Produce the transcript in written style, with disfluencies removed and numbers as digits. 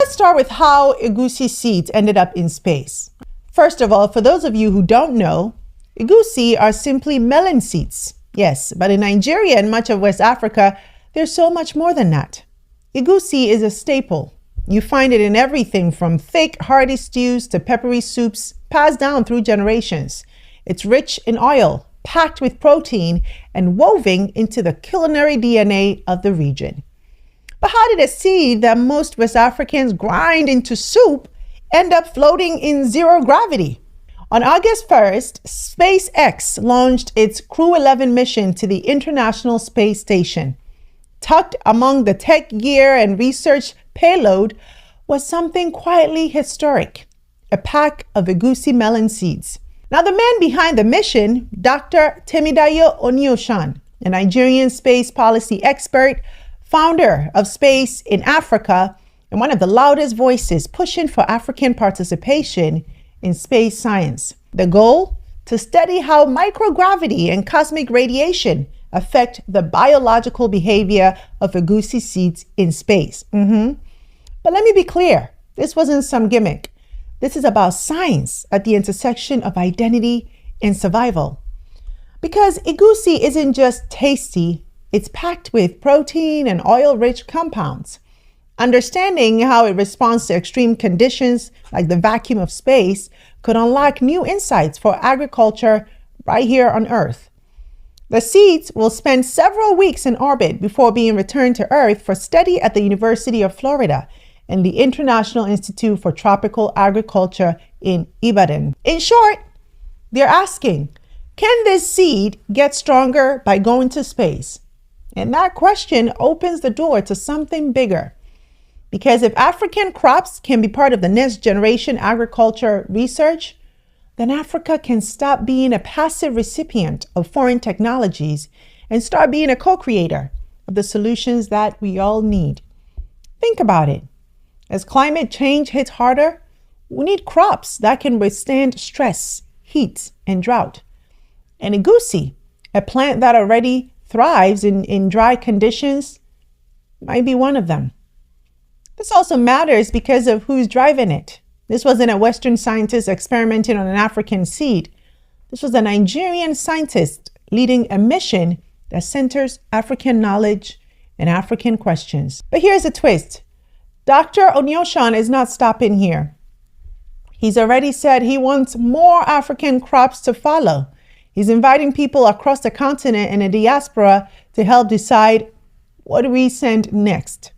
Let's start with how egusi seeds ended up in space. First of all, for those of you who don't know, egusi are simply melon seeds. Yes, but in Nigeria and much of West Africa, there's so much more than that. Egusi is a staple. You find it in everything from thick, hearty stews to peppery soups passed down through generations. It's rich in oil, packed with protein, and woven into the culinary DNA of the region. But how did a seed that most West Africans grind into soup end up floating in zero gravity? On August 1st, SpaceX launched its Crew 11 mission to the International Space Station. Tucked among the tech gear and research payload was something quietly historic, a pack of egusi melon seeds. Now, the man behind the mission, Dr. Temidayo Onyoshan, a Nigerian space policy expert, founder of Space in Africa, and one of the loudest voices pushing for African participation in space science. The goal? To study how microgravity and cosmic radiation affect the biological behavior of egusi seeds in space. But let me be clear, this wasn't some gimmick. This is about science at the intersection of identity and survival. Because egusi isn't just tasty, it's packed with protein and oil-rich compounds. Understanding how it responds to extreme conditions like the vacuum of space could unlock new insights for agriculture right here on Earth. The seeds will spend several weeks in orbit before being returned to Earth for study at the University of Florida and the International Institute for Tropical Agriculture in Ibadan. In short, they're asking, can this seed get stronger by going to space? And that question opens the door to something bigger. Because if African crops can be part of the next generation agriculture research, then Africa can stop being a passive recipient of foreign technologies and start being a co-creator of the solutions that we all need. Think about it. As climate change hits harder, we need crops that can withstand stress, heat, and drought. And egusi, a plant that already thrives in dry conditions, might be one of them. This also matters because of who's driving it. This wasn't a Western scientist experimenting on an African seed. This was a Nigerian scientist leading a mission that centers African knowledge and African questions. But here's a twist. Dr. Onyoshan is not stopping here. He's already said he wants more African crops to follow. He's inviting people across the continent and the diaspora to help decide, what do we send next?